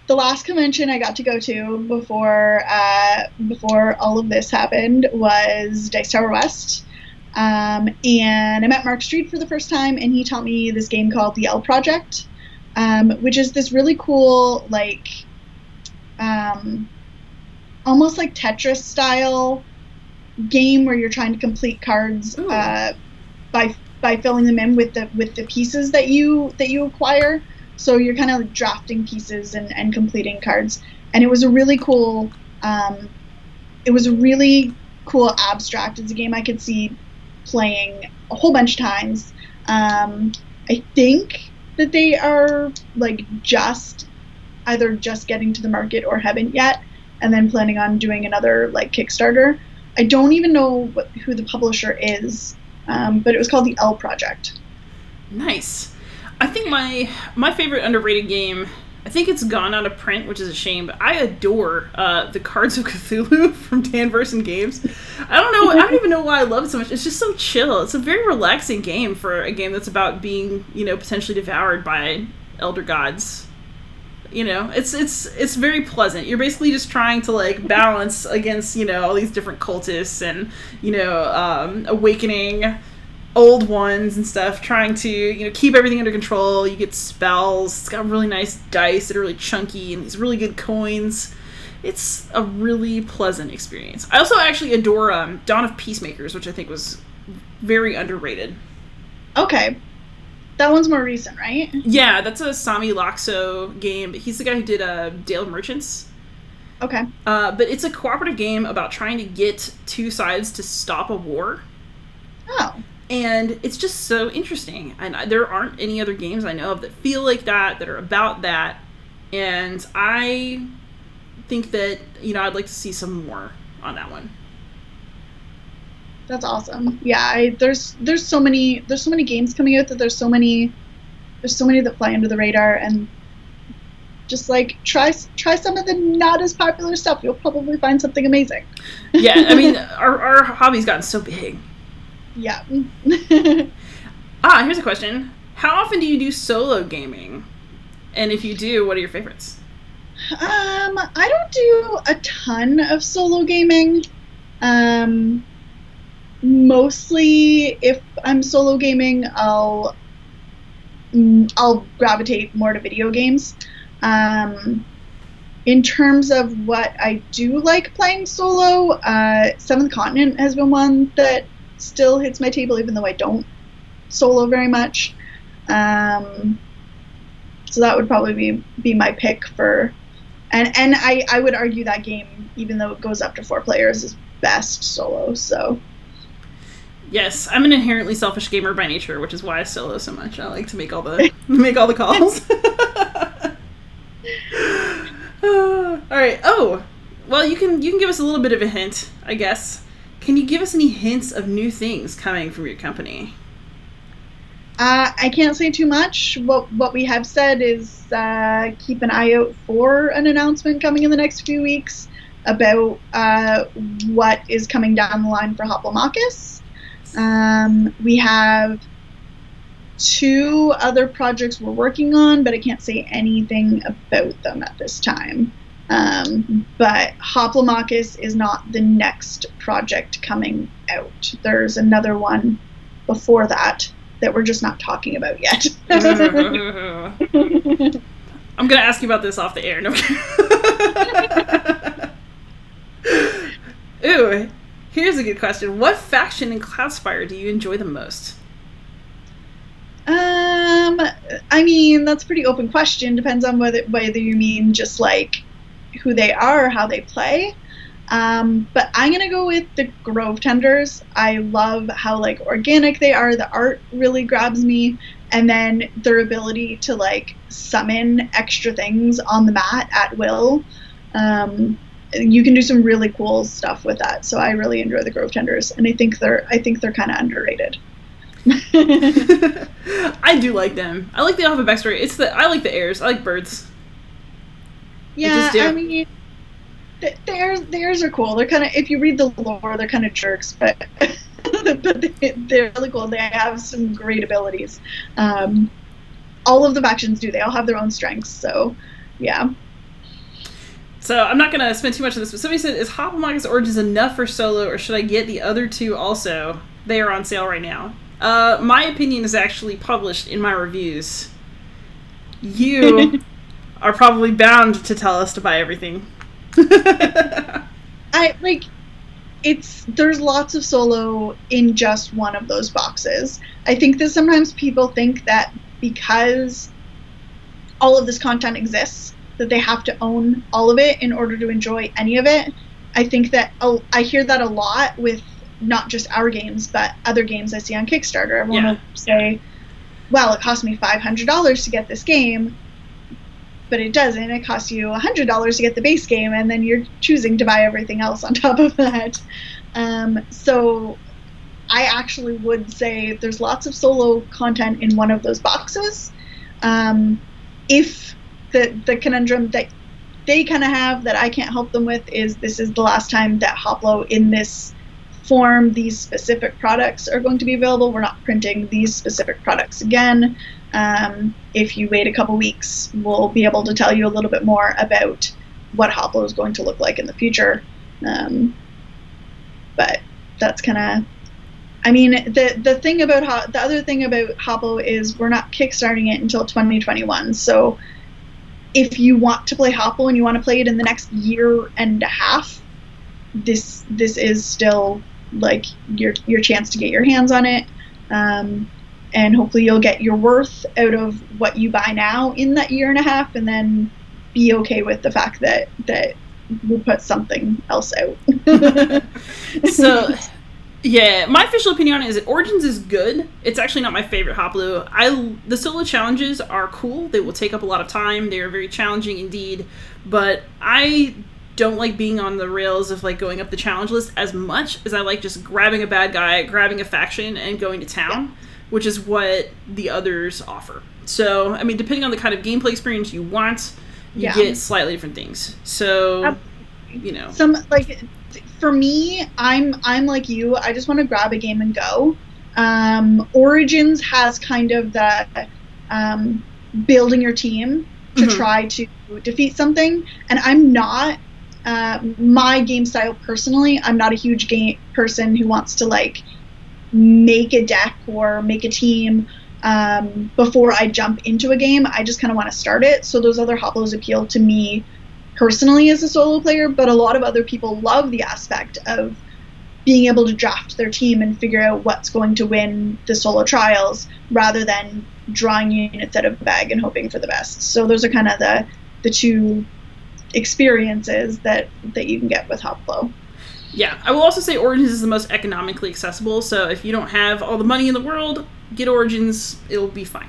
the last convention I got to go to before all of this happened was Dice Tower West. And I met Mark Street for the first time, and he taught me this game called the L Project, which is this really cool, like, almost like Tetris style game where you're trying to complete cards by filling them in with the pieces that you acquire. So you're kind of like drafting pieces and completing cards, and it was a really cool abstract. It's a game I could see playing a whole bunch of times. I think that they are like either just getting to the market or haven't yet, and then planning on doing another like Kickstarter. I don't even know who the publisher is, but it was called the L Project. Nice. I think my favorite underrated game, I think it's gone out of print, which is a shame, but I adore the Cards of Cthulhu from Davidson Games. I don't even know why I love it so much. It's just so chill. It's a very relaxing game for a game that's about being, potentially devoured by elder gods. It's very pleasant. You're basically just trying to like balance against, all these different cultists and, awakening old ones and stuff, trying to, keep everything under control. You get spells. It's got really nice dice that are really chunky and these really good coins. It's a really pleasant experience. I also actually adore Dawn of Peacemakers, which I think was very underrated. Okay. That one's more recent, right? Yeah, that's a Sami Laxo game. He's the guy who did Dale of Merchants. Okay. But it's a cooperative game about trying to get two sides to stop a war. Oh. And it's just so interesting. And there aren't any other games I know of that feel like that are about that. And I think that, I'd like to see some more on that one. That's awesome. Yeah, there's so many games coming out that there's so many that fly under the radar, and just like try some of the not as popular stuff. You'll probably find something amazing. Yeah, I mean our hobby's gotten so big. Yeah. Here's a question. How often do you do solo gaming? And if you do, what are your favorites? I don't do a ton of solo gaming. Mostly if I'm solo gaming, I'll gravitate more to video games. In terms of what I do like playing solo, Seventh Continent has been one that still hits my table, even though I don't solo very much. So that would probably be my pick for, and I would argue that game, even though it goes up to 4 players, is best solo. So yes, I'm an inherently selfish gamer by nature, which is why I solo so much. I like to make all the calls. All right. Oh, well, you can give us a little bit of a hint, I guess. Can you give us any hints of new things coming from your company? I can't say too much. What we have said is keep an eye out for an announcement coming in the next few weeks about what is coming down the line for Hoplomachus. We have 2 other projects we're working on, but I can't say anything about them at this time. But Hoplomachus is not the next project coming out. There's another one before that we're just not talking about yet. I'm going to ask you about this off the air. No. Ooh, here's a good question. What faction in Cloudspire do you enjoy the most? I mean, that's a pretty open question. Depends on whether you mean just like who they are or how they play. But I'm gonna go with the Grove Tenders. I love how like organic they are. The art really grabs me, and then their ability to like summon extra things on the mat at will. You can do some really cool stuff with that. So I really enjoy the Grove Tenders, and I think they're kind of underrated. I do like them. I like they all have a backstory. I like the airs. I like birds. Yeah, I mean, theirs are cool. They're kind of, if you read the lore, they're kind of jerks, but they're really cool. They have some great abilities. All of the factions do. They all have their own strengths. So, yeah. So I'm not going to spend too much on this, but somebody said, is Hoplomachus Origins enough for solo, or should I get the other two also? They are on sale right now. My opinion is actually published in my reviews. You are probably bound to tell us to buy everything. There's lots of solo in just one of those boxes. I think that sometimes people think that because all of this content exists, that they have to own all of it in order to enjoy any of it. I think that I hear that a lot with not just our games, but other games I see on Kickstarter. Everyone will say, well, it cost me $500 to get this game, but it doesn't. It costs you $100 to get the base game, and then you're choosing to buy everything else on top of that. So I actually would say there's lots of solo content in one of those boxes. If the conundrum that they kind of have that I can't help them with is this is the last time that Hoplo in this form, these specific products are going to be available. We're not printing these specific products again. If you wait a couple weeks, we'll be able to tell you a little bit more about what Hoplo is going to look like in the future. But that's kind of, I mean, the thing about the other thing about Hoplo is we're not kickstarting it until 2021. So if you want to play Hoplo and you want to play it in the next year and a half, this is still like your chance to get your hands on it. And hopefully you'll get your worth out of what you buy now in that year and a half, and then be okay with the fact that we'll put something else out. So, yeah, my official opinion on it is that Origins is good. It's actually not my favorite Hoplo. The solo challenges are cool. They will take up a lot of time. They are very challenging indeed, but I don't like being on the rails of like going up the challenge list as much as I like just grabbing a bad guy, grabbing a faction, and going to town, which is what the others offer. So, I mean, depending on the kind of gameplay experience you want, you get slightly different things. So, you know. For me, I'm like you. I just want to grab a game and go. Origins has kind of the building your team to try to defeat something, and I'm not. My game style personally, I'm not a huge game person who wants to like make a deck or make a team before I jump into a game. I just kind of want to start it. So those other Hoplos appeal to me personally as a solo player, but a lot of other people love the aspect of being able to draft their team and figure out what's going to win the solo trials rather than drawing units out of a bag and hoping for the best. So those are kind of the two experiences that you can get with Hoplo. Yeah, I will also say Origins is the most economically accessible, so if you don't have all the money in the world, get Origins, it'll be fine.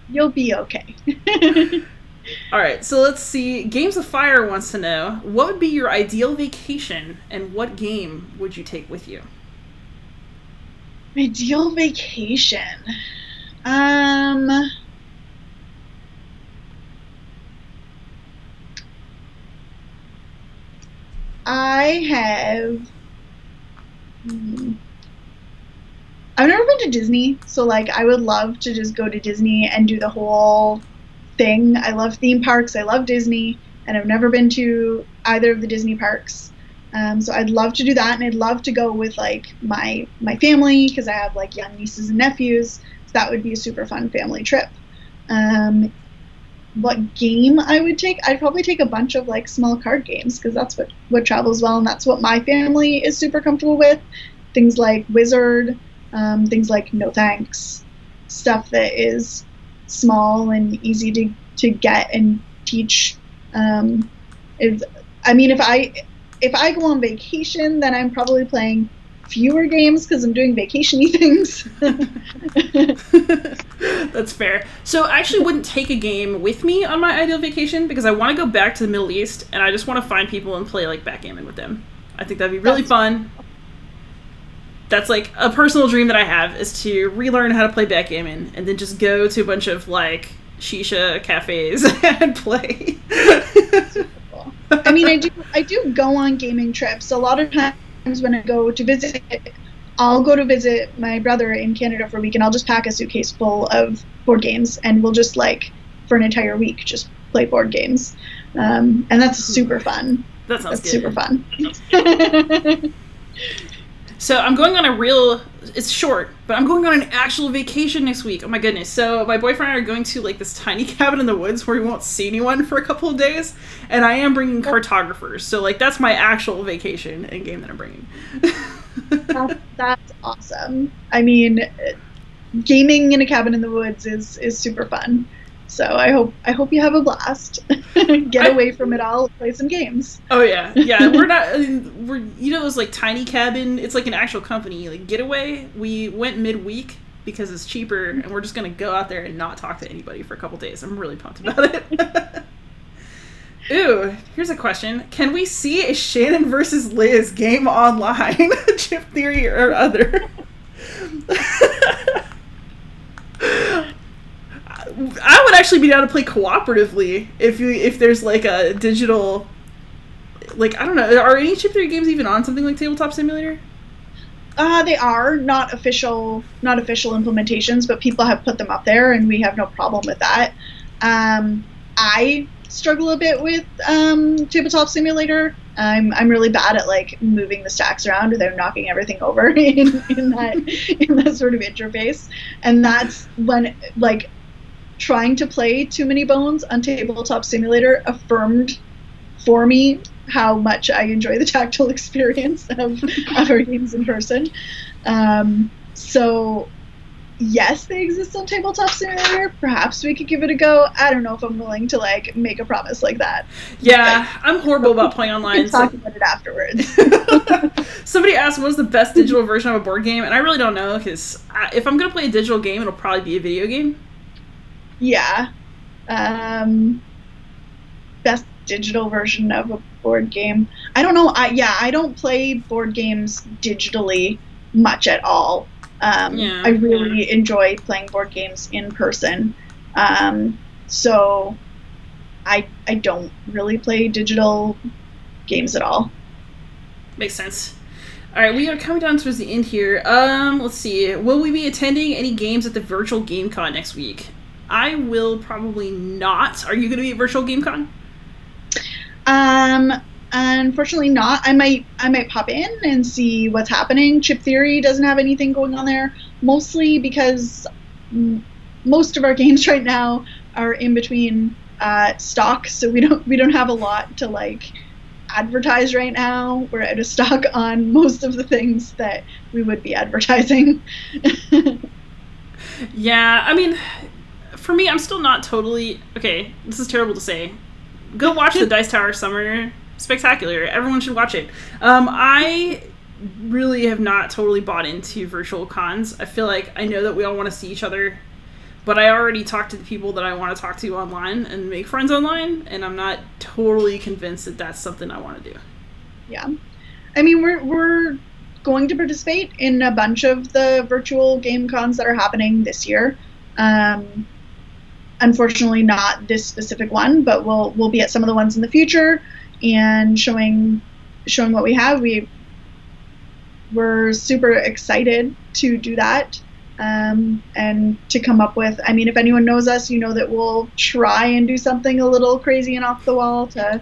You'll be okay. Alright, so let's see. Games of Fire wants to know, what would be your ideal vacation, and what game would you take with you? Ideal vacation? I've never been to Disney, so like I would love to just go to Disney and do the whole thing. I love theme parks, I love Disney, and I've never been to either of the Disney parks. So I'd love to do that, and I'd love to go with like my family because I have like young nieces and nephews. So that would be a super fun family trip. What game I would take? I'd probably take a bunch of like small card games because that's what travels well, and that's what my family is super comfortable with. Things like Wizard, things like No Thanks, stuff that is small and easy to get and teach. If I go on vacation, then I'm probably playing fewer games because I'm doing vacation-y things. That's fair. So I actually wouldn't take a game with me on my ideal vacation because I want to go back to the Middle East and I just want to find people and play like backgammon with them. I think that'd be really fun. That's like a personal dream that I have, is to relearn how to play backgammon and then just go to a bunch of like shisha cafes and play. Super cool. I mean, I do go on gaming trips. A lot of times when I go to visit, I'll go to visit my brother in Canada for a week, and I'll just pack a suitcase full of board games, and we'll just like for an entire week just play board games, and that's super fun. That sounds good. Super fun. So I'm going on a real, it's short, but I'm going on an actual vacation next week. Oh my goodness. So my boyfriend and I are going to like this tiny cabin in the woods where we won't see anyone for a couple of days. And I am bringing cartographers. So like that's my actual vacation and game that I'm bringing. That's awesome. I mean, gaming in a cabin in the woods is super fun. So I hope you have a blast. Get away from it all, play some games. Oh yeah. We're you know those like tiny cabin, it's like an actual company, like Getaway. We went midweek because it's cheaper, and we're just gonna go out there and not talk to anybody for a couple days. I'm really pumped about it. Ooh, here's a question. Can we see a Shannon versus Liz game online? Chip theory or other? I would actually be down to play cooperatively if there's like a digital, like, I don't know, are any chip theory games even on something like Tabletop Simulator? They are not official implementations, but people have put them up there, and we have no problem with that. I struggle a bit with Tabletop Simulator. I'm really bad at like moving the stacks around without knocking everything over in that sort of interface, and that's when like trying to play Too Many Bones on Tabletop Simulator affirmed for me how much I enjoy the tactile experience of our games in person. So yes, they exist on Tabletop Simulator. Perhaps we could give it a go. I don't know if I'm willing to like make a promise like that. Yeah, I'm horrible about playing online. We can talk about it afterwards. Somebody asked what's the best digital version of a board game, and I really don't know, because if I'm going to play a digital game, it'll probably be a video game. Yeah. Best digital version of a board game. I don't know. I don't play board games digitally much at all. I really enjoy playing board games in person. So I don't really play digital games at all. Makes sense. All right, we are coming down towards the end here. Let's see. Will we be attending any games at the virtual GameCon next week? I will probably not. Are you going to be at virtual GameCon? Unfortunately not. I might pop in and see what's happening. Chip Theory doesn't have anything going on there, mostly because most of our games right now are in between stock, so we don't have a lot to like advertise right now. We're out of stock on most of the things that we would be advertising. Yeah, I mean, for me, I'm still not totally... Okay, this is terrible to say. Go watch the Dice Tower Summer Spectacular. Everyone should watch it. I really have not totally bought into virtual cons. I feel like I know that we all want to see each other, but I already talked to the people that I want to talk to online and make friends online, and I'm not totally convinced that that's something I want to do. Yeah. I mean, we're going to participate in a bunch of the virtual game cons that are happening this year. Unfortunately, not this specific one, but we'll be at some of the ones in the future and showing what we have. We're super excited to do that, and to come up with. I mean, if anyone knows us, you know that we'll try and do something a little crazy and off the wall to.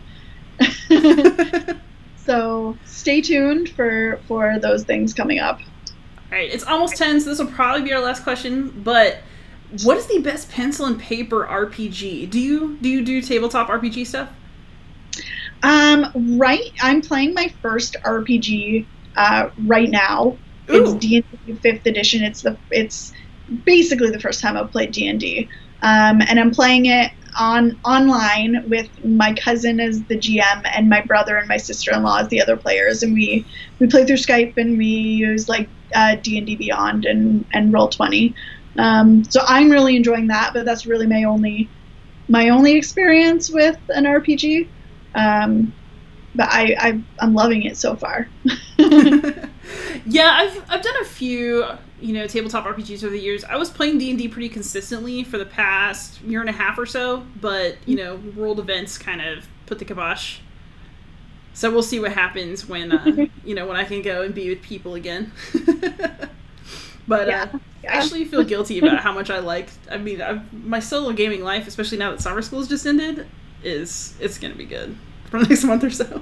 So stay tuned for those things coming up. All right, it's almost 10, so this will probably be our last question, but what is the best pencil and paper RPG? Do you do tabletop RPG stuff? Right. I'm playing my first RPG right now. Ooh. It's D&D 5th edition. It's basically the first time I've played D&D. And I'm playing it online with my cousin as the GM and my brother and my sister-in-law as the other players, and we play through Skype, and we use like D&D Beyond and Roll20. So I'm really enjoying that, but that's really my only experience with an RPG. But I'm loving it so far. Yeah, I've done a few, tabletop RPGs over the years. I was playing D&D pretty consistently for the past year and a half or so, but, world events kind of put the kibosh. So we'll see what happens when, when I can go and be with people again. But I actually feel guilty about how much my solo gaming life, especially now that summer school's just ended, it's going to be good for the next month or so.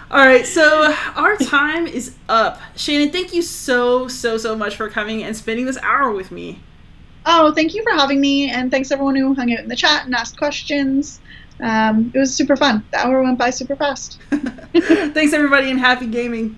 All right, so our time is up. Shannon, thank you so much for coming and spending this hour with me. Oh, thank you for having me, and thanks everyone who hung out in the chat and asked questions. It was super fun. The hour went by super fast. Thanks, everybody, and happy gaming.